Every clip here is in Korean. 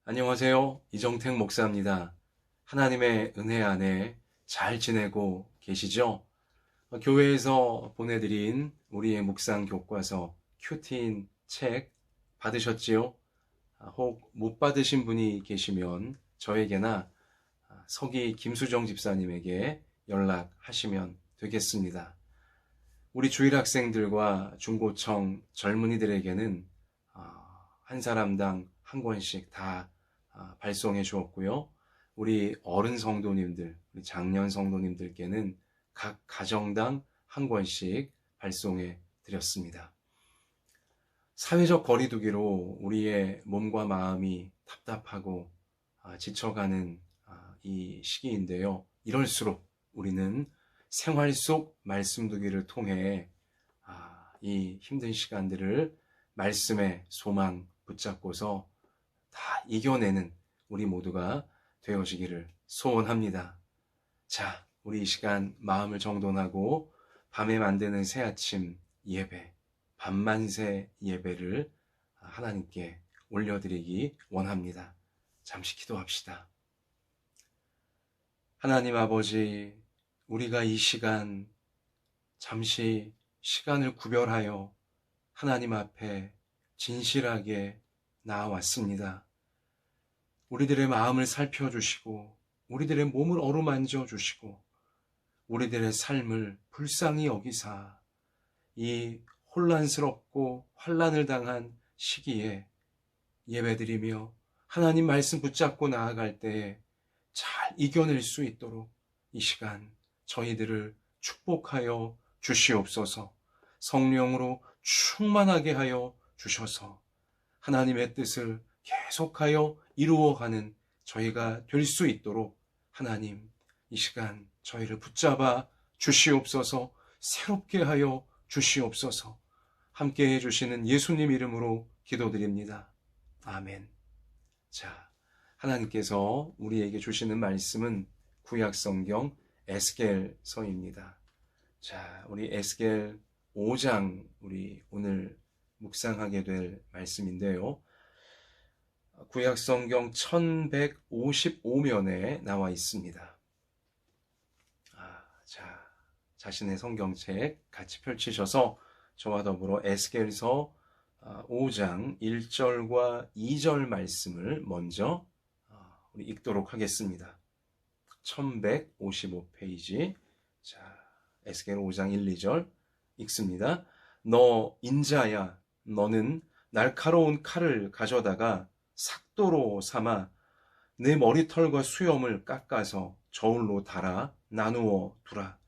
안녕하세요. 이정택 목사입니다. 하나님의 은혜 안에 잘 지내고 계시죠? 교회에서 보내드린 우리의 묵상 교과서 큐티인 책 받으셨지요? 혹 못 받으신 분이 계시면 저에게나 서기 김수정 집사님에게 연락하시면 되겠습니다. 우리 주일 학생들과 중고청 젊은이들에게는 한 사람당 한 권씩 다 발송해 주었고요. 우리 어른 성도님들, 우리 장년 성도님들께는 각 가정당 한 권씩 발송해 드렸습니다. 사회적 거리두기로 우리의 몸과 마음이 답답하고 지쳐가는 이 시기인데요. 이럴수록 우리는 생활 속 말씀두기를 통해 이 힘든 시간들을 말씀의 소망 붙잡고서 다 이겨내는 우리 모두가 되어지기를 소원합니다. 자, 우리 이 시간 마음을 정돈하고 밤에 만드는 새아침 예배, 밤만세 예배를 하나님께 올려드리기 원합니다. 잠시 기도합시다. 하나님 아버지, 우리가 이 시간 잠시 시간을 구별하여 하나님 앞에 진실하게 나아왔습니다. 우리들의 마음을 살펴주시고 우리들의 몸을 어루만져 주시고 우리들의 삶을 불쌍히 여기사 이 혼란스럽고 환난을 당한 시기에 예배드리며 하나님 말씀 붙잡고 나아갈 때에 잘 이겨낼 수 있도록 이 시간 저희들을 축복하여 주시옵소서. 성령으로 충만하게 하여 주셔서 하나님의 뜻을 계속하여 이루어가는 저희가 될 수 있도록 하나님 이 시간 저희를 붙잡아 주시옵소서. 새롭게 하여 주시옵소서. 함께 해주시는 예수님 이름으로 기도드립니다. 아멘. 자, 하나님께서 우리에게 주시는 말씀은 구약성경 에스겔서입니다. 자, 우리 에스겔 5장 우리 오늘 묵상하게 될 말씀인데요. 구약성경 1155면에 나와 있습니다. 자, 자신의 성경책 같이 펼치셔서 저와 더불어 에스겔서 5장 1절과 2절 말씀을 먼저 우리 읽도록 하겠습니다. 1155페이지. 자, 에스겔 5장 1, 2절 읽습니다. 너 인자야, 너는 날카로운 칼을 가져다가 삭도로 삼아 내 머리털과 수염을 깎아서 저울로 달아 나누어 두라.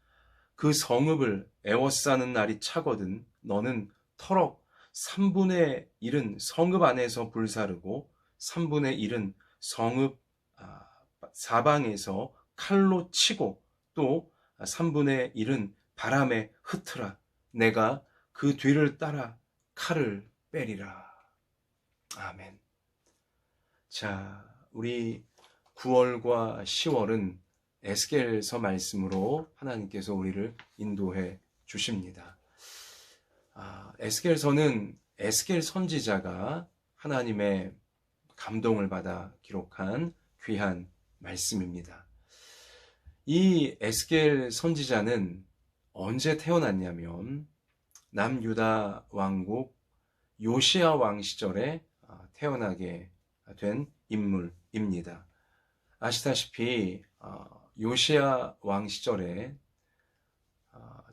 그 성읍을 에워싸는 날이 차거든 너는 터럭 3분의 1은 성읍 안에서 불사르고 3분의 1은 성읍 사방에서 칼로 치고 또 3분의 1은 바람에 흩으라. 내가 그 뒤를 따라 칼을 빼리라. 아멘. 자, 우리 9월과 10월은 에스겔서 말씀으로 하나님께서 우리를 인도해 주십니다. 에스겔서는 에스겔 선지자가 하나님의 감동을 받아 기록한 귀한 말씀입니다. 이 에스겔 선지자는 언제 태어났냐면 남유다 왕국 요시야 왕 시절에 태어나게 된 인물입니다. 아시다시피 요시야 왕 시절에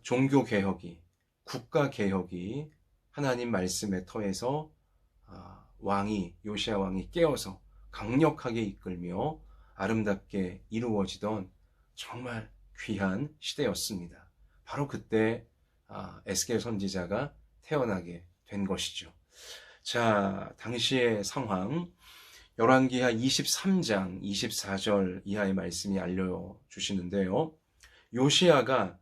종교개혁이, 국가개혁이 하나님 말씀의 터에서 요시야 왕이 깨어서 강력하게 이끌며 아름답게 이루어지던 정말 귀한 시대였습니다. 바로 그때 에스겔 선지자가 태어나게 된 것이죠. 자, 당시의 상황 열왕기하 23장 24절 이하의 말씀이 알려주시는데요. 요시야가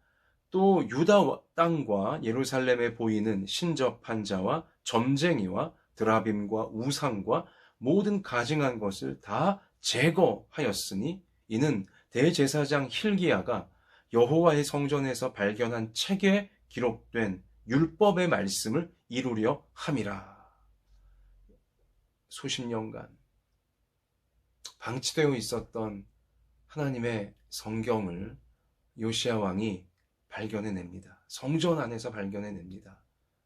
또 유다 땅과 예루살렘에 보이는 신접한 자와 점쟁이와 드라빔과 우상과 모든 가증한 것을 다 제거하였으니 이는 대제사장 hil기야가 여호와의 성전에서 발견한 책에 기록된 율법의 말씀을 이루려 함이라. 수십 년간 방치되어 있었던 하나님의 성경을 요시야 왕이 발견해냅니다. 성전 안에서 발견해냅니다.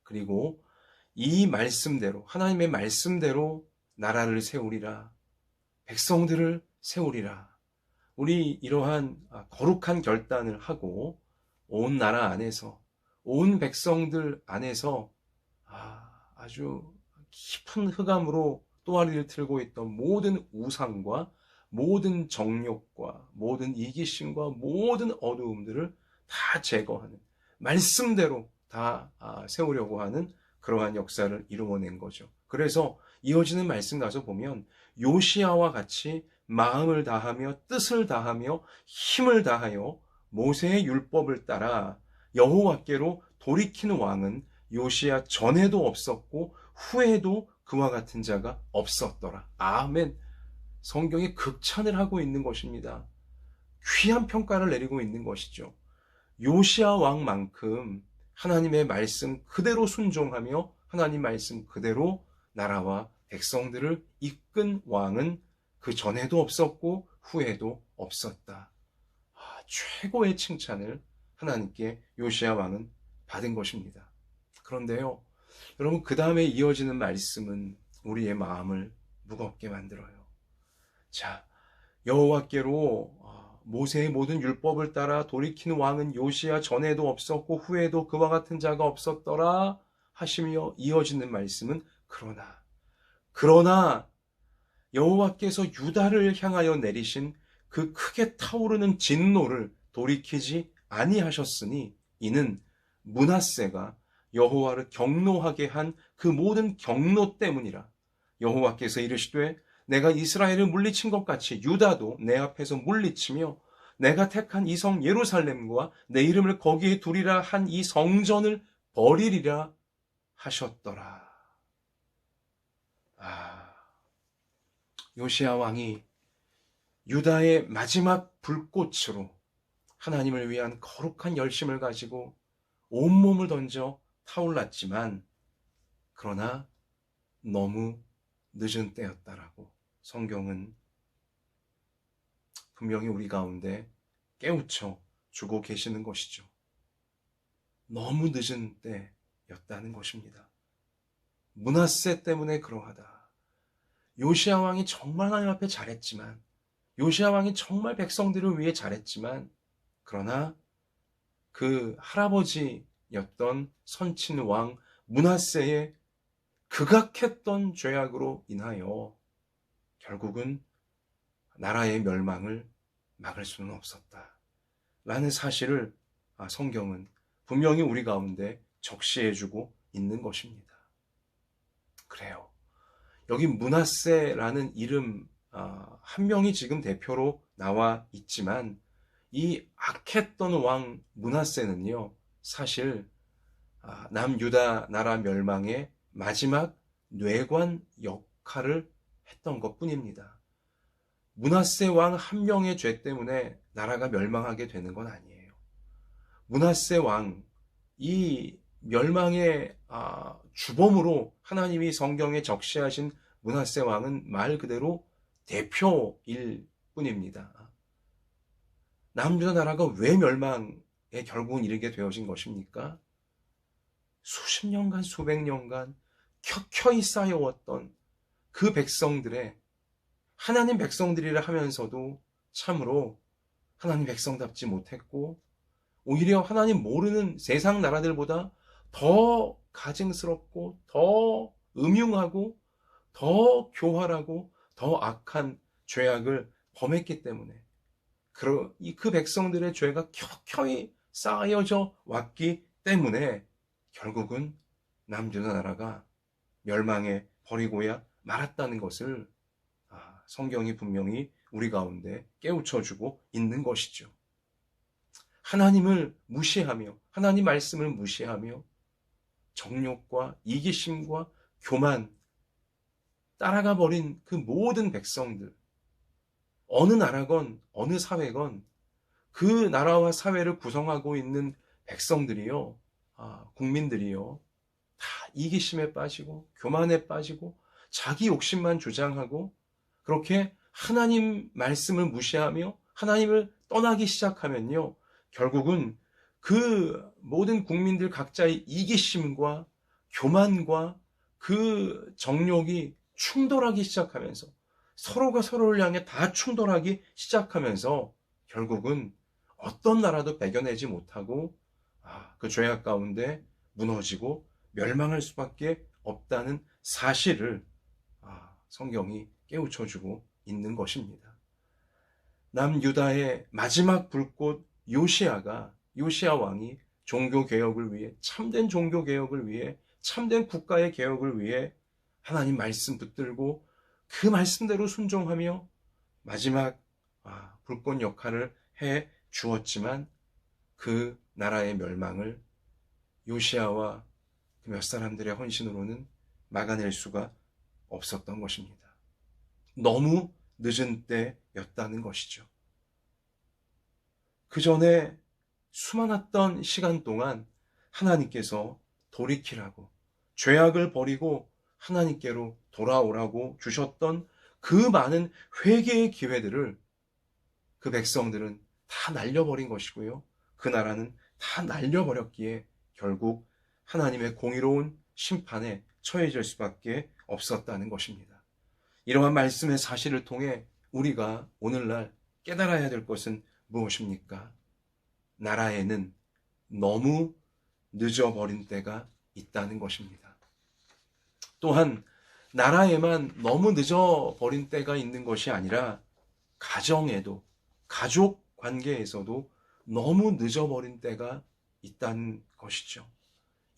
그리고 이 말씀대로, 하나님의 말씀대로 나라를 세우리라, 백성들을 세우리라. 우리 이러한 거룩한 결단을 하고 온 나라 안에서, 온 백성들 안에서 아주 깊은 흑암으로 또아리를 틀고 있던 모든 우상과 모든 정욕과 모든 이기심과 모든 어두움들을 다 제거하는, 말씀대로 다 세우려고 하는 그러한 역사를 이루어낸 거죠. 그래서 이어지는 말씀 가서 보면 요시야와 같이 마음을 다하며 뜻을 다하며 힘을 다하여 모세의 율법을 따라 여호와께로 돌이키는 왕은 요시야 전에도 없었고 후에도 그와 같은 자가 없었더라. 아멘. 성경이 극찬을 하고 있는 것입니다. 귀한 평가를 내리고 있는 것이죠. 요시야 왕만큼 하나님의 말씀 그대로 순종하며 하나님 말씀 그대로 나라와 백성들을 이끈 왕은 그 전에도 없었고 후에도 없었다. 최고의 칭찬을 하나님께 요시야 왕은 받은 것입니다. 그런데요, 여러분, 그 다음에 이어지는 말씀은 우리의 마음을 무겁게 만들어요. 자, 여호와께로 모세의 모든 율법을 따라 돌이키는 왕은 요시야 전에도 없었고 후에도 그와 같은 자가 없었더라 하시며 이어지는 말씀은 그러나 여호와께서 유다를 향하여 내리신 그 크게 타오르는 진노를 돌이키지 아니하셨으니 이는 므낫세가 여호와를 경노하게 한 그 모든 경노 때문이라. 여호와께서 이르시되 내가 이스라엘을 물리친 것 같이 유다도 내 앞에서 물리치며 내가 택한 이 성 예루살렘과 내 이름을 거기에 두리라 한 이 성전을 버리리라 하셨더라. 요시야 왕이 유다의 마지막 불꽃으로 하나님을 위한 거룩한 열심을 가지고 온몸을 던져 타올랐지만 그러나 너무 늦은 때였다라고 성경은 분명히 우리 가운데 깨우쳐 주고 계시는 것이죠. 너무 늦은 때였다는 것입니다. 므낫세 때문에 그러하다. 요시야 왕이 정말 하나님 앞에 잘했지만, 요시야 왕이 정말 백성들을 위해 잘했지만, 그러나 그 할아버지였던 선친 왕 므낫세의 극악했던 죄악으로 인하여 결국은 나라의 멸망을 막을 수는 없었다 라는 사실을 성경은 분명히 우리 가운데 적시해주고 있는 것입니다. 그래요. 여기 므낫세라는 이름 한 명이 지금 대표로 나와 있지만 이 악했던 왕 므낫세는요, 사실 남유다 나라 멸망의 마지막 뇌관 역할을 했던 것뿐입니다. 므낫세 왕 한 명의 죄 때문에 나라가 멸망하게 되는 건 아니에요. 므낫세 왕, 이 멸망의 주범으로 하나님이 성경에 적시하신 므낫세 왕은 말 그대로 대표일 뿐입니다. 남유다 나라가 왜 멸망에 결국은 이르게 되어진 것입니까? 수십 년간, 수백 년간 켜켜이 쌓여왔던 그 백성들의, 하나님 백성들이라 하면서도 참으로 하나님 백성답지 못했고 오히려 하나님 모르는 세상 나라들보다 더 가증스럽고 더 음흉하고 더 교활하고 더 악한 죄악을 범했기 때문에 그 백성들의 죄가 켜켜이 쌓여져 왔기 때문에 결국은 남유다 나라가 멸망에 버리고야 말았다는 것을 성경이 분명히 우리 가운데 깨우쳐주고 있는 것이죠. 하나님을 무시하며 하나님 말씀을 무시하며 정욕과 이기심과 교만 따라가 버린 그 모든 백성들, 어느 나라건 어느 사회건 그 나라와 사회를 구성하고 있는 백성들이요, 국민들이요, 다 이기심에 빠지고 교만에 빠지고 자기 욕심만 주장하고 그렇게 하나님 말씀을 무시하며 하나님을 떠나기 시작하면요, 결국은 그 모든 국민들 각자의 이기심과 교만과 그 정욕이 충돌하기 시작하면서 서로가 서로를 향해 다 충돌하기 시작하면서 결국은 어떤 나라도 배겨내지 못하고 그 죄악 가운데 무너지고 멸망할 수밖에 없다는 사실을 성경이 깨우쳐주고 있는 것입니다. 남유다의 마지막 불꽃 요시야 왕이 종교개혁을 위해, 참된 종교개혁을 위해, 참된 국가의 개혁을 위해 하나님 말씀 붙들고 그 말씀대로 순종하며 마지막 불꽃 역할을 해 주었지만 그 나라의 멸망을 요시야와 그 몇 사람들의 헌신으로는 막아낼 수가 없었던 것입니다. 너무 늦은 때였다는 것이죠. 그 전에 수많았던 시간 동안 하나님께서 돌이키라고, 죄악을 버리고 하나님께로 돌아오라고 주셨던 그 많은 회개의 기회들을 그 백성들은 다 날려버린 것이고요. 그 나라는 다 날려버렸기에 결국 하나님의 공의로운 심판에 처해질 수밖에 없었다는 것입니다. 이러한 말씀의 사실을 통해 우리가 오늘날 깨달아야 될 것은 무엇입니까? 나라에는 너무 늦어버린 때가 있다는 것입니다. 또한 나라에만 너무 늦어버린 때가 있는 것이 아니라 가정에도, 가족 관계에서도 너무 늦어버린 때가 있다는 것이죠.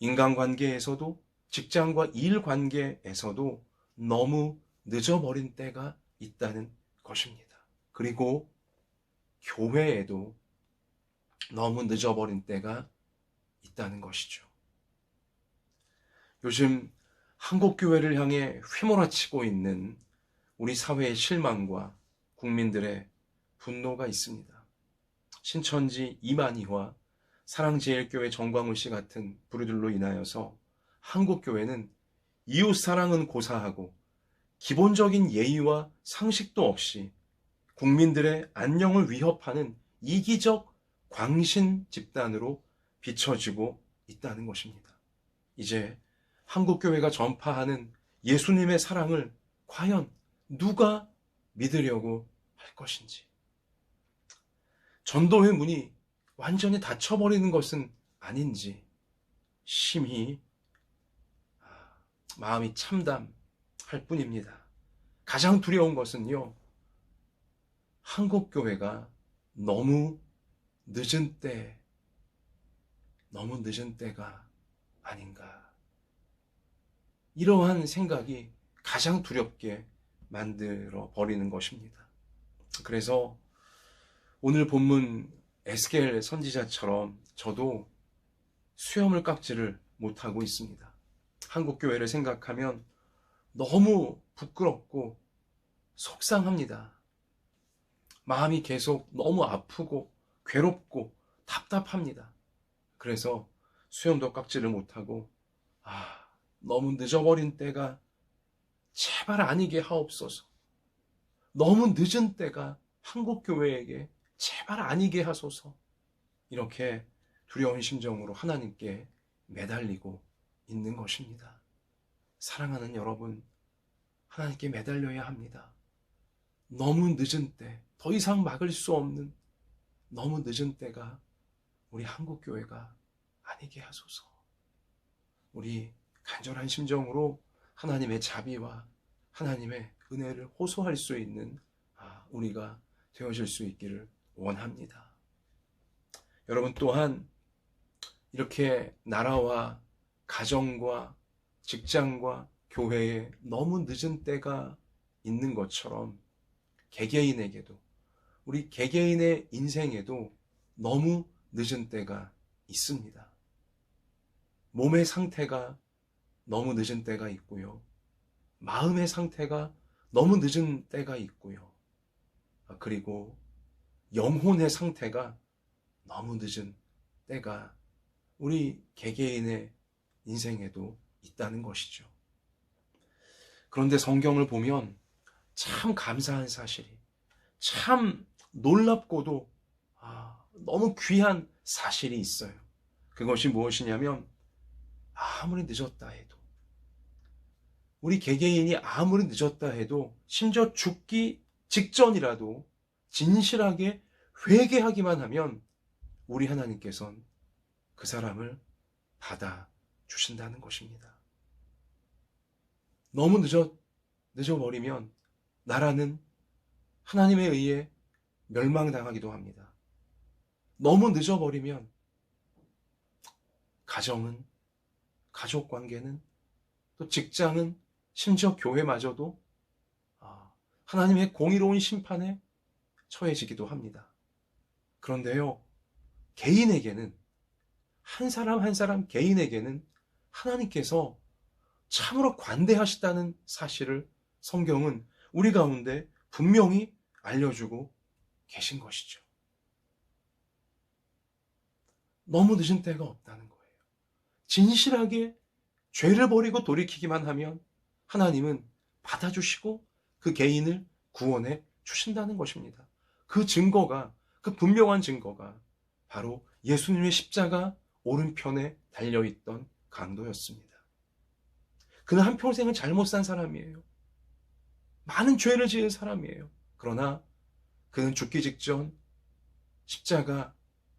인간관계에서도, 직장과 일 관계에서도 너무 늦어버린 때가 있다는 것입니다. 그리고 교회에도 너무 늦어버린 때가 있다는 것이죠. 요즘 한국교회를 향해 휘몰아치고 있는 우리 사회의 실망과 국민들의 분노가 있습니다. 신천지 이만희와 사랑제일교회 정광훈 씨 같은 부류들로 인하여서 한국교회는 이웃사랑은 고사하고 기본적인 예의와 상식도 없이 국민들의 안녕을 위협하는 이기적 광신 집단으로 비춰지고 있다는 것입니다. 이제 한국교회가 전파하는 예수님의 사랑을 과연 누가 믿으려고 할 것인지, 전도의 문이 완전히 닫혀버리는 것은 아닌지 심히 마음이 참담할 뿐입니다. 가장 두려운 것은요, 한국교회가 너무 늦은 때가 아닌가. 이러한 생각이 가장 두렵게 만들어 버리는 것입니다. 그래서 오늘 본문 에스겔 선지자처럼 저도 수염을 깎지를 못하고 있습니다. 한국교회를 생각하면 너무 부끄럽고 속상합니다. 마음이 계속 너무 아프고 괴롭고 답답합니다. 그래서 수염도 깎지를 못하고 너무 늦어버린 때가 제발 아니게 하옵소서. 너무 늦은 때가 한국교회에게 제발 아니게 하소서. 이렇게 두려운 심정으로 하나님께 매달리고 있는 것입니다. 사랑하는 여러분, 하나님께 매달려야 합니다. 너무 늦은 때, 더 이상 막을 수 없는 너무 늦은 때가 우리 한국교회가 아니게 하소서. 우리 간절한 심정으로 하나님의 자비와 하나님의 은혜를 호소할 수 있는 우리가 되어질 수 있기를 원합니다. 여러분 또한 이렇게 나라와 가정과 직장과 교회에 너무 늦은 때가 있는 것처럼 개개인에게도, 우리 개개인의 인생에도 너무 늦은 때가 있습니다. 몸의 상태가 너무 늦은 때가 있고요. 마음의 상태가 너무 늦은 때가 있고요. 그리고 영혼의 상태가 너무 늦은 때가 우리 개개인의 인생에도 있다는 것이죠. 그런데 성경을 보면 참 감사한 사실이, 참 놀랍고도 너무 귀한 사실이 있어요. 그것이 무엇이냐면, 아무리 늦었다 해도, 우리 개개인이 아무리 늦었다 해도, 심지어 죽기 직전이라도 진실하게 회개하기만 하면 우리 하나님께서는 그 사람을 받아주신다는 것입니다. 너무 늦어버리면 나라는 하나님에 의해 멸망당하기도 합니다. 너무 늦어버리면 가정은, 가족관계는, 또 직장은, 심지어 교회마저도 하나님의 공의로운 심판에 처해지기도 합니다. 그런데요, 개인에게는, 한 사람 한 사람 개인에게는 하나님께서 참으로 관대하시다는 사실을 성경은 우리 가운데 분명히 알려주고 계신 것이죠. 너무 늦은 때가 없다는 거예요. 진실하게 죄를 버리고 돌이키기만 하면 하나님은 받아주시고 그 개인을 구원해 주신다는 것입니다. 그 증거가, 그 분명한 증거가 바로 예수님의 십자가 오른편에 달려있던 강도였습니다. 그는 한평생을 잘못 산 사람이에요. 많은 죄를 지은 사람이에요. 그러나 그는 죽기 직전 십자가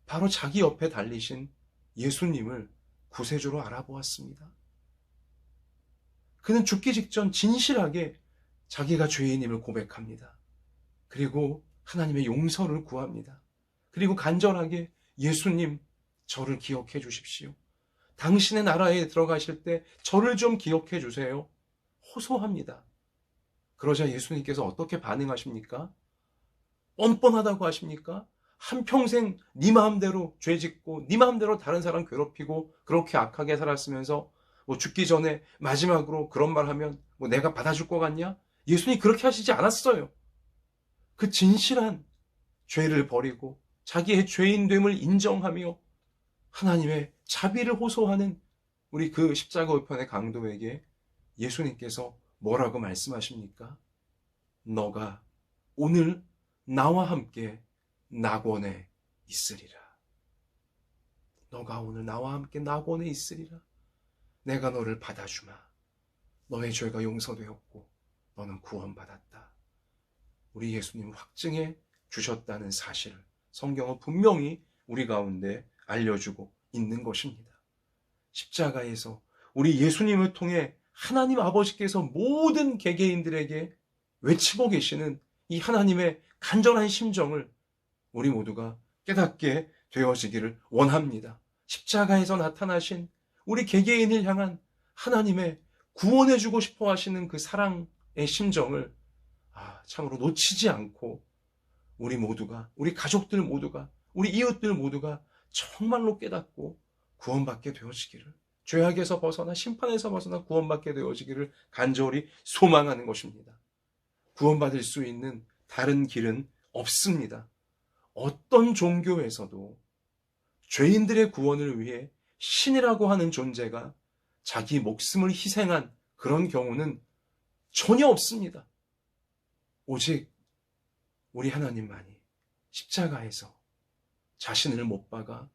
바로 자기 옆에 달리신 예수님을 구세주로 알아보았습니다. 그는 죽기 직전 진실하게 자기가 죄인임을 고백합니다. 그리고 하나님의 용서를 구합니다. 그리고 간절하게 예수님, 저를 기억해 주십시오. 당신의 나라에 들어가실 때 저를 좀 기억해 주세요. 호소합니다. 그러자 예수님께서 어떻게 반응하십니까? 뻔뻔하다고 하십니까? 한평생 네 마음대로 죄 짓고 네 마음대로 다른 사람 괴롭히고 그렇게 악하게 살았으면서 죽기 전에 마지막으로 그런 말 하면 내가 받아줄 것 같냐? 예수님이 그렇게 하시지 않았어요. 그 진실한 죄를 버리고 자기의 죄인됨을 인정하며 하나님의 자비를 호소하는 우리 그 십자가 우편의 강도에게 예수님께서 뭐라고 말씀하십니까? 너가 오늘 나와 함께 낙원에 있으리라. 너가 오늘 나와 함께 낙원에 있으리라. 내가 너를 받아주마. 너의 죄가 용서되었고 너는 구원받았다. 우리 예수님 확증해 주셨다는 사실을 성경은 분명히 우리 가운데 알려주고 있는 것입니다. 십자가에서 우리 예수님을 통해 하나님 아버지께서 모든 개개인들에게 외치고 계시는 이 하나님의 간절한 심정을 우리 모두가 깨닫게 되어지기를 원합니다. 십자가에서 나타나신 우리 개개인을 향한 하나님의 구원해주고 싶어 하시는 그 사랑의 심정을 참으로 놓치지 않고 우리 모두가, 우리 가족들 모두가, 우리 이웃들 모두가 정말로 깨닫고 구원받게 되어지기를, 죄악에서 벗어나 심판에서 벗어나 구원받게 되어지기를 간절히 소망하는 것입니다. 구원받을 수 있는 다른 길은 없습니다. 어떤 종교에서도 죄인들의 구원을 위해 신이라고 하는 존재가 자기 목숨을 희생한 그런 경우는 전혀 없습니다. 오직 우리 하나님만이 십자가에서 자신을 못 박아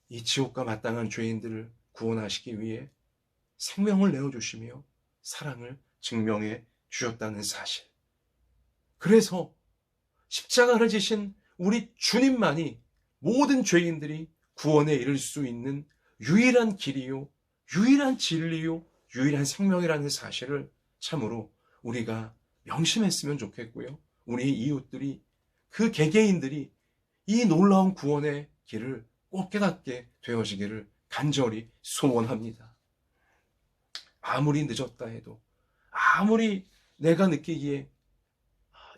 이 지옥과 마땅한 죄인들을 구원하시기 위해 생명을 내어주시며 사랑을 증명해 주셨다는 사실. 그래서 십자가를 지신 우리 주님만이 모든 죄인들이 구원에 이를 수 있는 유일한 길이요, 유일한 진리요, 유일한 생명이라는 사실을 참으로 우리가 명심했으면 좋겠고요. 우리 이웃들이, 그 개개인들이 이 놀라운 구원의 길을 꼭 깨닫게 되어지기를 간절히 소원합니다. 아무리 늦었다 해도, 아무리 내가 느끼기에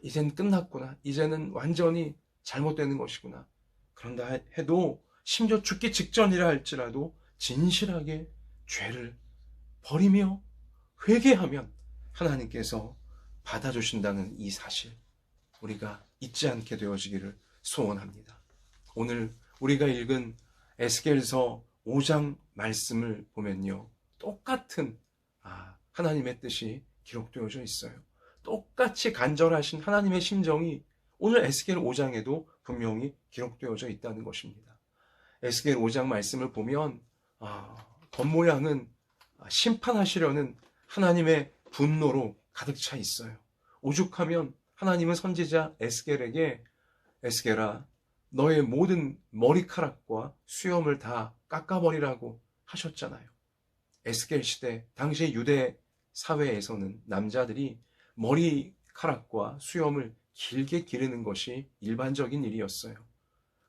이젠 끝났구나, 이제는 완전히 잘못되는 것이구나, 그런다 해도 심지어 죽기 직전이라 할지라도 진실하게 죄를 버리며 회개하면 하나님께서 받아주신다는 이 사실, 우리가 잊지 않게 되어지기를 소원합니다. 오늘 우리가 읽은 에스겔서 5장 말씀을 보면요, 똑같은 하나님의 뜻이 기록되어져 있어요. 똑같이 간절하신 하나님의 심정이 오늘 에스겔 5장에도 분명히 기록되어져 있다는 것입니다. 에스겔 5장 말씀을 보면 겉모양은 심판하시려는 하나님의 분노로 가득 차 있어요. 오죽하면 하나님은 선지자 에스겔에게 에스겔아 너의 모든 머리카락과 수염을 다 깎아버리라고 하셨잖아요. 에스겔 시대 당시 유대 사회에서는 남자들이 머리카락과 수염을 길게 기르는 것이 일반적인 일이었어요.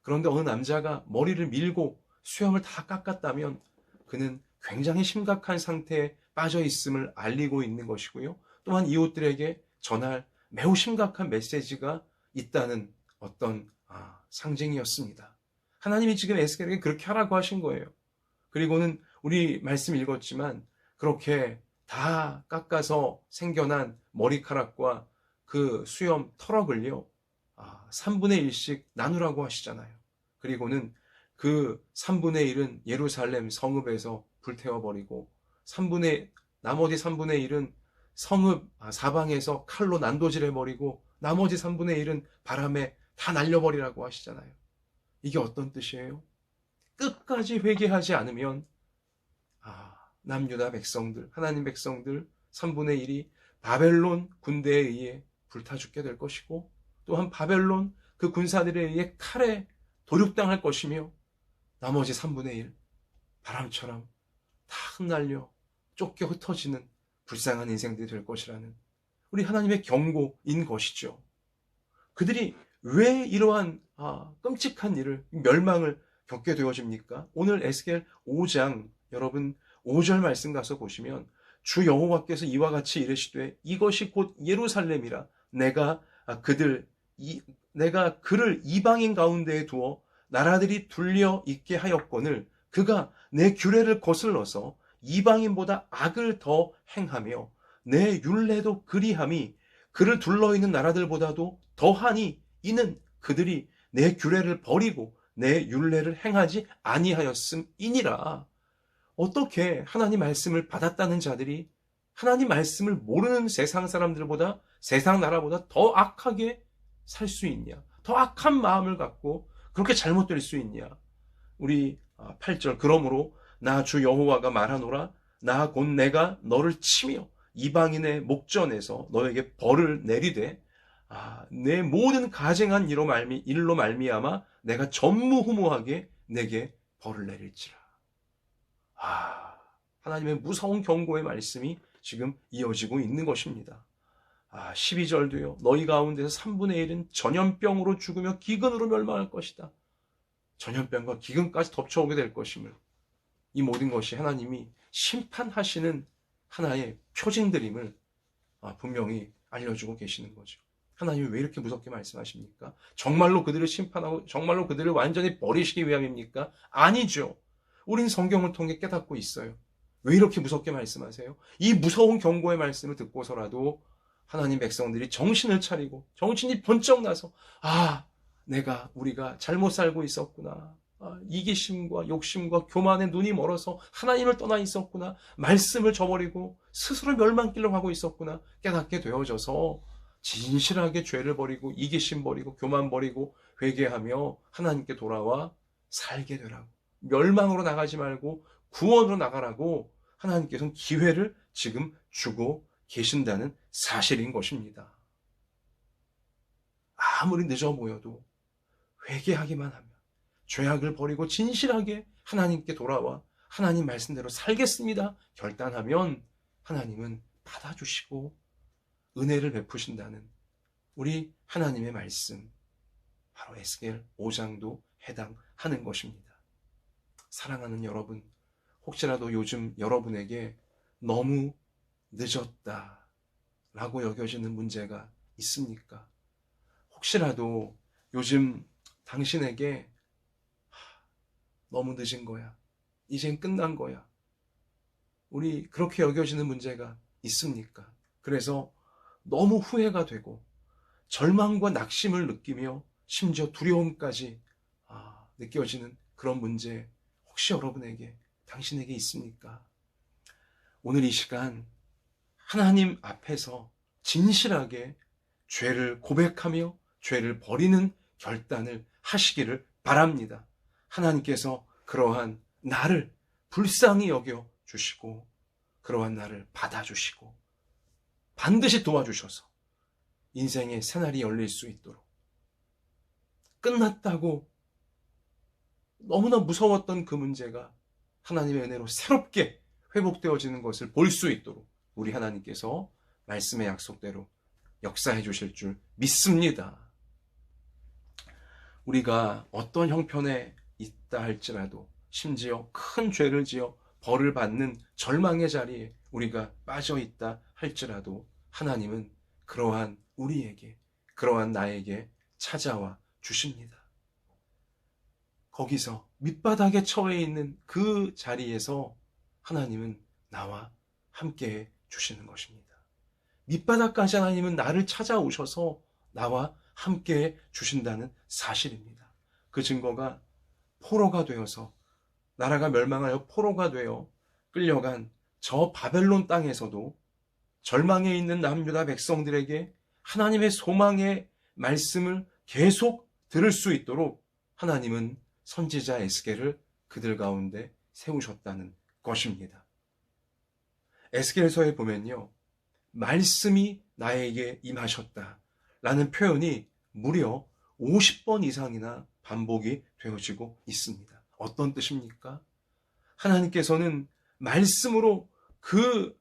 그런데 어느 남자가 머리를 밀고 수염을 다 깎았다면 그는 굉장히 심각한 상태에 빠져 있음을 알리고 있는 것이고요. 또한 이웃들에게 전할 매우 심각한 메시지가 있다는 어떤 상징이었습니다. 하나님이 지금 에스겔에게 그렇게 하라고 하신 거예요. 그리고는 우리 말씀 읽었지만 그렇게 다 깎아서 생겨난 머리카락과 그 수염 터럭을요 3분의 1씩 나누라고 하시잖아요. 그리고는 그 3분의 1은 예루살렘 성읍에서 불태워버리고 나머지 3분의 1은 성읍 사방에서 칼로 난도질해버리고 나머지 3분의 1은 바람에 다 날려버리라고 하시잖아요. 이게 어떤 뜻이에요? 끝까지 회개하지 않으면 남유다 백성들, 하나님 백성들 3분의 1이 바벨론 군대에 의해 불타 죽게 될 것이고 또한 바벨론 그 군사들에 의해 칼에 도륙당할 것이며 나머지 3분의 1 바람처럼 다 흩날려 쫓겨 흩어지는 불쌍한 인생들이 될 것이라는 우리 하나님의 경고인 것이죠. 그들이 왜 이러한 끔찍한 일을 멸망을 겪게 되어집니까? 오늘 에스겔 5장 여러분 5절 말씀 가서 보시면 주 여호와께서 이와 같이 이르시되 이것이 곧 예루살렘이라 내가 그를 이방인 가운데에 두어 나라들이 둘려 있게 하였거늘 그가 내 규례를 거슬러서 이방인보다 악을 더 행하며 내 율례도 그리함이 그를 둘러있는 나라들보다도 더하니 이는 그들이 내 규례를 버리고 내 율례를 행하지 아니하였음이니라. 어떻게 하나님 말씀을 받았다는 자들이 하나님 말씀을 모르는 세상 사람들보다 세상 나라보다 더 악하게 살 수 있냐? 더 악한 마음을 갖고 그렇게 잘못될 수 있냐? 우리 8절 그러므로 나 주 여호와가 말하노라 나 곧 내가 너를 치며 이방인의 목전에서 너에게 벌을 내리되 내 모든 가증한 일로 말미암아 내가 전무후무하게 내게 벌을 내릴지라. 하나님의 무서운 경고의 말씀이 지금 이어지고 있는 것입니다. 12절도요. 너희 가운데서 3분의 1은 전염병으로 죽으며 기근으로 멸망할 것이다. 전염병과 기근까지 덮쳐오게 될 것임을 이 모든 것이 하나님이 심판하시는 하나의 표징들임을 분명히 알려주고 계시는 거죠. 하나님이 왜 이렇게 무섭게 말씀하십니까? 정말로 그들을 심판하고 정말로 그들을 완전히 버리시기 위함입니까? 아니죠. 우린 성경을 통해 깨닫고 있어요. 왜 이렇게 무섭게 말씀하세요? 이 무서운 경고의 말씀을 듣고서라도 하나님 백성들이 정신을 차리고 정신이 번쩍 나서 우리가 잘못 살고 있었구나. 이기심과 욕심과 교만에 눈이 멀어서 하나님을 떠나 있었구나. 말씀을 저버리고 스스로 멸망길로 가고 있었구나. 깨닫게 되어져서 진실하게 죄를 버리고 이기심 버리고 교만 버리고 회개하며 하나님께 돌아와 살게 되라고. 멸망으로 나가지 말고 구원으로 나가라고 하나님께서는 기회를 지금 주고 계신다는 사실인 것입니다. 아무리 늦어 보여도 회개하기만 하면 죄악을 버리고 진실하게 하나님께 돌아와 하나님 말씀대로 살겠습니다. 결단하면 하나님은 받아주시고 은혜를 베푸신다는 우리 하나님의 말씀, 바로 에스겔 5장도 해당하는 것입니다. 사랑하는 여러분, 혹시라도 요즘 여러분에게 너무 늦었다 라고 여겨지는 문제가 있습니까? 혹시라도 요즘 당신에게 너무 늦은 거야, 이젠 끝난 거야, 우리 그렇게 여겨지는 문제가 있습니까? 그래서 너무 후회가 되고 절망과 낙심을 느끼며 심지어 두려움까지 느껴지는 그런 문제 혹시 여러분에게, 당신에게 있습니까? 오늘 이 시간 하나님 앞에서 진실하게 죄를 고백하며 죄를 버리는 결단을 하시기를 바랍니다. 하나님께서 그러한 나를 불쌍히 여겨 주시고 그러한 나를 받아주시고 반드시 도와주셔서 인생의 새날이 열릴 수 있도록 끝났다고 너무나 무서웠던 그 문제가 하나님의 은혜로 새롭게 회복되어지는 것을 볼 수 있도록 우리 하나님께서 말씀의 약속대로 역사해 주실 줄 믿습니다. 우리가 어떤 형편에 있다 할지라도 심지어 큰 죄를 지어 벌을 받는 절망의 자리에 우리가 빠져 있다 할지라도 하나님은 그러한 우리에게, 그러한 나에게 찾아와 주십니다. 거기서 밑바닥에 처해 있는 그 자리에서 하나님은 나와 함께해 주시는 것입니다. 밑바닥까지 하나님은 나를 찾아오셔서 나와 함께해 주신다는 사실입니다. 그 증거가 포로가 되어서 나라가 멸망하여 포로가 되어 끌려간 저 바벨론 땅에서도 절망에 있는 남유다 백성들에게 하나님의 소망의 말씀을 계속 들을 수 있도록 하나님은 선지자 에스겔을 그들 가운데 세우셨다는 것입니다. 에스겔서에 보면요, 말씀이 나에게 임하셨다라는 표현이 무려 50번 이상이나 반복이 되어지고 있습니다. 어떤 뜻입니까? 하나님께서는 말씀으로 그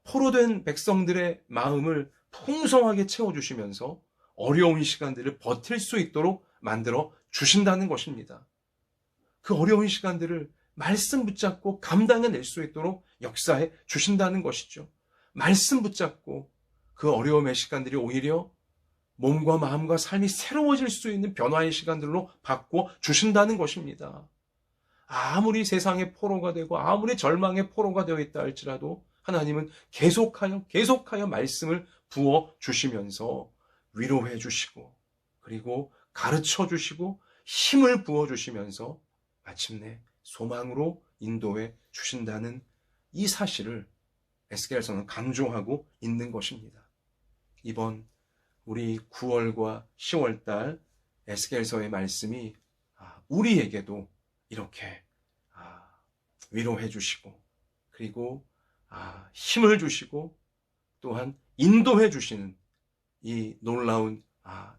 포로된 백성들의 마음을 풍성하게 채워주시면서 어려운 시간들을 버틸 수 있도록 만들어 주신다는 것입니다. 그 어려운 시간들을 말씀 붙잡고 감당해낼 수 있도록 역사해 주신다는 것이죠. 말씀 붙잡고 그 어려움의 시간들이 오히려 몸과 마음과 삶이 새로워질 수 있는 변화의 시간들로 바꿔 주신다는 것입니다. 아무리 세상의 포로가 되고 아무리 절망의 포로가 되어 있다 할지라도 하나님은 계속하여 말씀을 부어 주시면서 위로해 주시고 그리고 가르쳐 주시고 힘을 부어 주시면서 마침내 소망으로 인도해 주신다는 이 사실을 에스겔서는 강조하고 있는 것입니다. 이번 우리 9월과 10월달 에스겔서의 말씀이 우리에게도 이렇게 위로해 주시고 그리고 힘을 주시고 또한 인도해 주시는 이 놀라운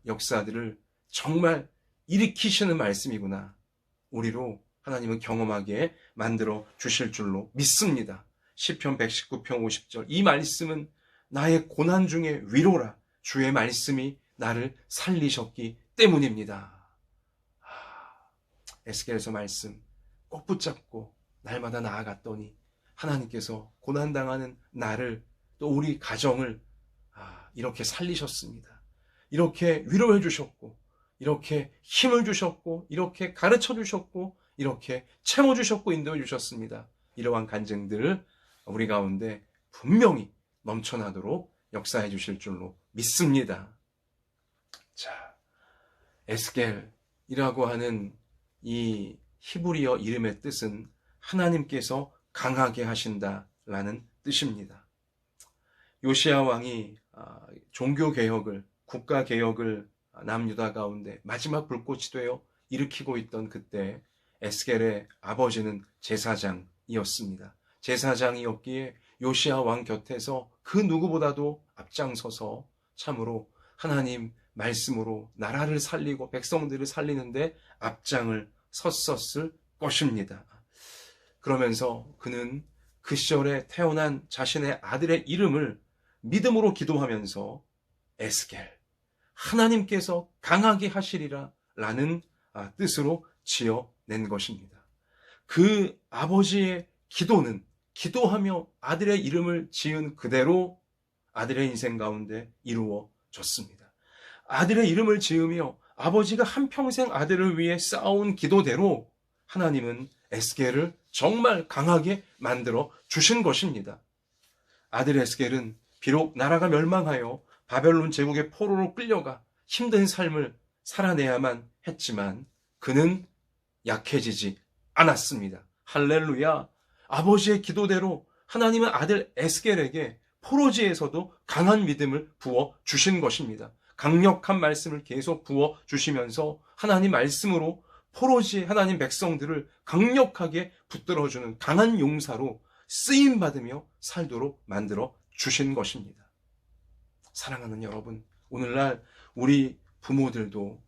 역사들을 정말 일으키시는 말씀이구나. 우리로 하나님은 경험하게 만들어 주실 줄로 믿습니다. 시편 119편 50절 이 말씀은 나의 고난 중에 위로라. 주의 말씀이 나를 살리셨기 때문입니다. 에스겔서 말씀 꼭 붙잡고 날마다 나아갔더니 하나님께서 고난당하는 나를 또 우리 가정을 이렇게 살리셨습니다. 이렇게 위로해 주셨고 이렇게 힘을 주셨고 이렇게 가르쳐 주셨고 이렇게 채워주셨고 인도해 주셨습니다. 이러한 간증들을 우리 가운데 분명히 넘쳐나도록 역사해 주실 줄로 믿습니다. 자, 에스겔이라고 하는 이 히브리어 이름의 뜻은 하나님께서 강하게 하신다라는 뜻입니다. 요시야 왕이 종교개혁을 국가개혁을 남유다 가운데 마지막 불꽃이 되어 일으키고 있던 그때 에스겔의 아버지는 제사장이었습니다. 제사장이었기에 요시야 왕 곁에서 그 누구보다도 앞장서서 참으로 하나님 말씀으로 나라를 살리고 백성들을 살리는데 앞장을 섰었을 것입니다. 그러면서 그는 그 시절에 태어난 자신의 아들의 이름을 믿음으로 기도하면서 에스겔, 하나님께서 강하게 하시리라 라는 뜻으로 지어낸 것입니다. 그 아버지의 기도는 기도하며 아들의 이름을 지은 그대로 아들의 인생 가운데 이루어졌습니다. 아들의 이름을 지으며 아버지가 한평생 아들을 위해 쌓아온 기도대로 하나님은 에스겔을 정말 강하게 만들어 주신 것입니다. 아들 에스겔은 비록 나라가 멸망하여 바벨론 제국의 포로로 끌려가 힘든 삶을 살아내야만 했지만 그는 약해지지 않았습니다. 할렐루야. 아버지의 기도대로 하나님은 아들 에스겔에게 포로지에서도 강한 믿음을 부어 주신 것입니다. 강력한 말씀을 계속 부어 주시면서 하나님 말씀으로 포로지의 하나님 백성들을 강력하게 붙들어주는 강한 용사로 쓰임받으며 살도록 만들어 주신 것입니다. 사랑하는 여러분, 오늘날 우리 부모들도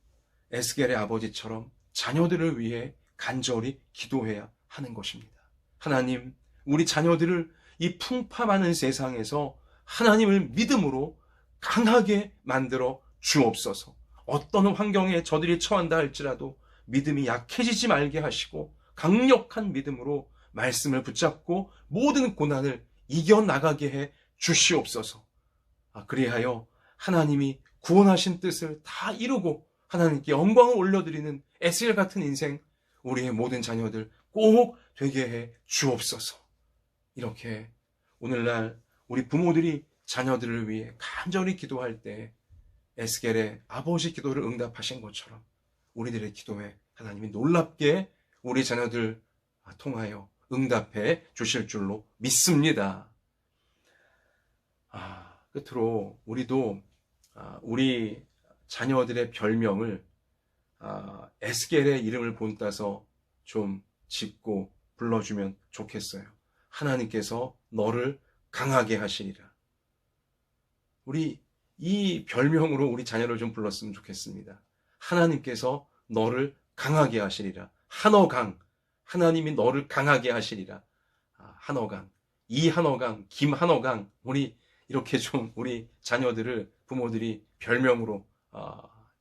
에스겔의 아버지처럼 자녀들을 위해 간절히 기도해야 하는 것입니다. 하나님, 우리 자녀들을 이 풍파많은 세상에서 하나님을 믿음으로 강하게 만들어 주옵소서. 어떤 환경에 저들이 처한다 할지라도 믿음이 약해지지 말게 하시고 강력한 믿음으로 말씀을 붙잡고 모든 고난을 이겨나가게 해 주시옵소서. 그리하여 하나님이 구원하신 뜻을 다 이루고 하나님께 영광을 올려드리는 에스겔 같은 인생, 우리의 모든 자녀들 꼭 되게 해 주옵소서. 이렇게 오늘날 우리 부모들이 자녀들을 위해 간절히 기도할 때 에스겔의 아버지 기도를 응답하신 것처럼 우리들의 기도에 하나님이 놀랍게 우리 자녀들 통하여 응답해 주실 줄로 믿습니다. 끝으로 우리도 우리 자녀들의 별명을 에스겔의 이름을 본따서 좀 짓고 불러주면 좋겠어요. 하나님께서 너를 강하게 하시리라. 우리 이 별명으로 우리 자녀를 좀 불렀으면 좋겠습니다. 하나님께서 너를 강하게 하시리라. 한어강, 하나님이 너를 강하게 하시리라. 한어강, 이한어강, 김한어강, 우리 이렇게 좀 우리 자녀들을 부모들이 별명으로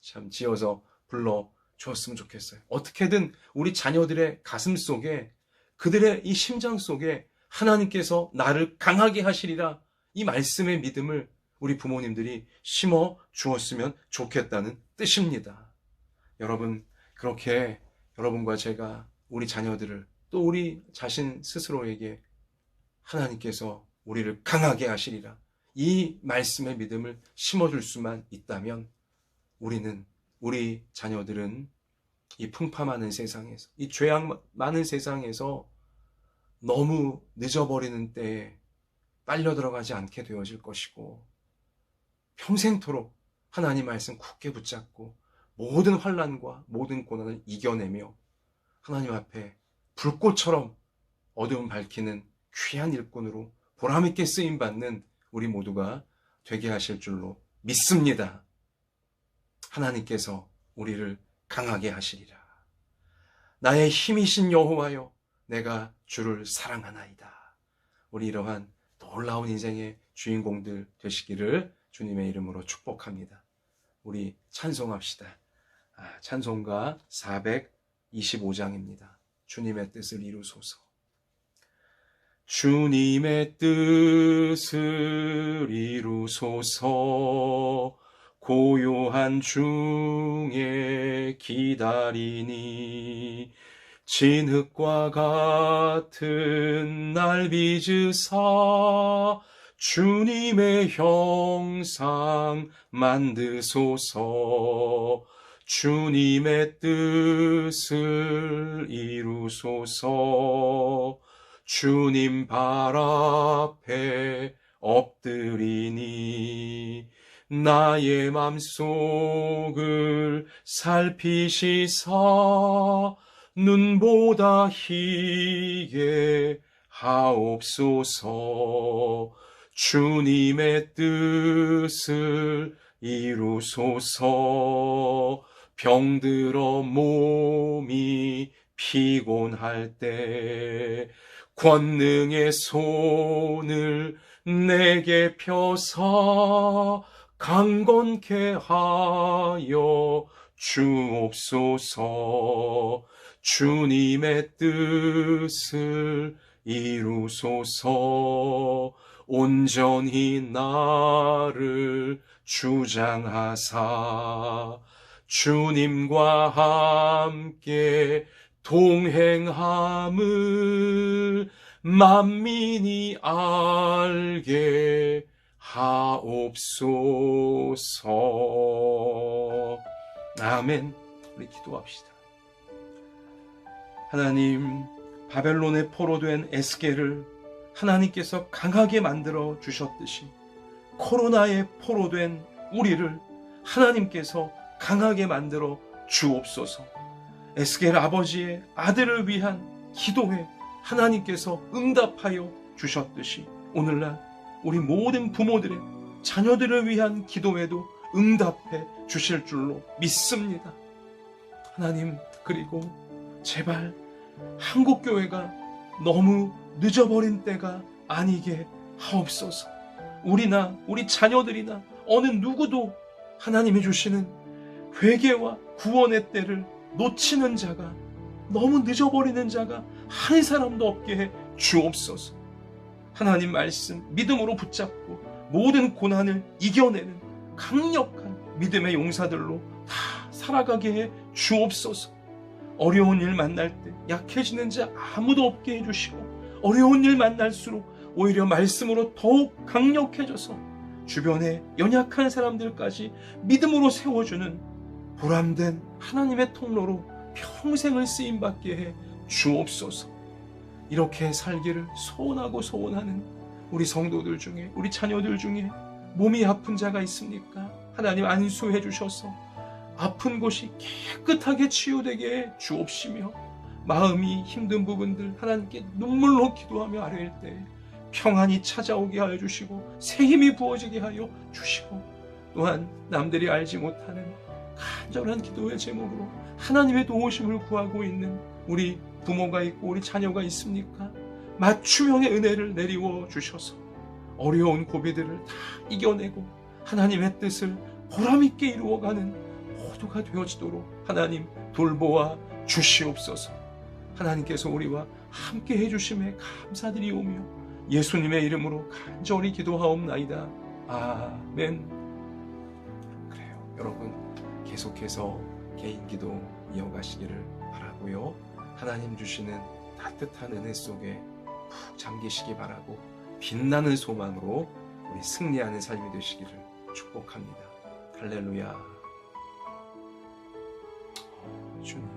참 지어서 불러 주었으면 좋겠어요. 어떻게든 우리 자녀들의 가슴 속에, 그들의 이 심장 속에 하나님께서 나를 강하게 하시리라, 이 말씀의 믿음을 우리 부모님들이 심어 주었으면 좋겠다는 뜻입니다. 여러분, 그렇게 여러분과 제가 우리 자녀들을, 또 우리 자신 스스로에게 하나님께서 우리를 강하게 하시리라, 이 말씀의 믿음을 심어줄 수만 있다면 우리 자녀들은 이 풍파 많은 세상에서, 이 죄악 많은 세상에서 너무 늦어버리는 때에 빨려 들어가지 않게 되어질 것이고, 평생토록 하나님 말씀 굳게 붙잡고 모든 환난과 모든 고난을 이겨내며 하나님 앞에 불꽃처럼 어두움 밝히는 귀한 일꾼으로 보람있게 쓰임받는 우리 모두가 되게 하실 줄로 믿습니다. 하나님께서 우리를 강하게 하시리라. 나의 힘이신 여호와여, 내가 주를 사랑하나이다. 우리 이러한 놀라운 인생의 주인공들 되시기를 주님의 이름으로 축복합니다. 우리 찬송합시다. 찬송가 425장입니다. 주님의 뜻을 이루소서. 주님의 뜻을 이루소서. 고요한 중에 기다리니 진흙과 같은 날 빚으사 주님의 형상 만드소서. 주님의 뜻을 이루소서. 주님 발 앞에 엎드리니 나의 맘속을 살피시사 눈보다 희게 하옵소서. 주님의 뜻을 이루소서. 병들어 몸이 피곤할 때 권능의 손을 내게 펴사 강건케 하여 주옵소서. 주님의 뜻을 이루소서. 온전히 나를 주장하사 주님과 함께 동행함을 만민이 알게 하옵소서. 아멘. 우리 기도합시다. 하나님, 바벨론에 포로된 에스겔을 하나님께서 강하게 만들어 주셨듯이 코로나에 포로된 우리를 하나님께서 강하게 만들어 주옵소서. 에스겔 아버지의 아들을 위한 기도에 하나님께서 응답하여 주셨듯이 오늘날 우리 모든 부모들의 자녀들을 위한 기도에도 응답해 주실 줄로 믿습니다. 하나님, 그리고 제발 한국교회가 너무 늦어버린 때가 아니게 하옵소서. 우리나 우리 자녀들이나 어느 누구도 하나님이 주시는 회개와 구원의 때를 놓치는 자가, 너무 늦어버리는 자가 한 사람도 없게 해 주옵소서. 하나님 말씀 믿음으로 붙잡고 모든 고난을 이겨내는 강력한 믿음의 용사들로 다 살아가게 해 주옵소서. 어려운 일 만날 때 약해지는 자 아무도 없게 해주시고, 어려운 일 만날수록 오히려 말씀으로 더욱 강력해져서 주변에 연약한 사람들까지 믿음으로 세워주는 보람된 하나님의 통로로 평생을 쓰임받게 해 주옵소서. 이렇게 살기를 소원하고 소원하는 우리 성도들 중에, 우리 자녀들 중에 몸이 아픈 자가 있습니까? 하나님 안수해 주셔서 아픈 곳이 깨끗하게 치유되게 해 주옵시며, 마음이 힘든 부분들 하나님께 눈물로 기도하며 아뢰일 때 평안이 찾아오게 하여 주시고 새 힘이 부어지게 하여 주시고, 또한 남들이 알지 못하는 간절한 기도의 제목으로 하나님의 도우심을 구하고 있는 우리 부모가 있고 우리 자녀가 있습니까? 맞춤형의 은혜를 내리워 주셔서 어려운 고비들을 다 이겨내고 하나님의 뜻을 보람있게 이루어가는 모두가 되어지도록 하나님 돌보아 주시옵소서. 하나님께서 우리와 함께 해주심에 감사드리오며 예수님의 이름으로 간절히 기도하옵나이다. 아멘. 그래요, 여러분 계속해서 개인 기도 이어가시기를 바라고요. 하나님 주시는 따뜻한 은혜 속에 푹 잠기시기 바라고 빛나는 소망으로 우리 승리하는 삶이 되시기를 축복합니다. 할렐루야. 주님.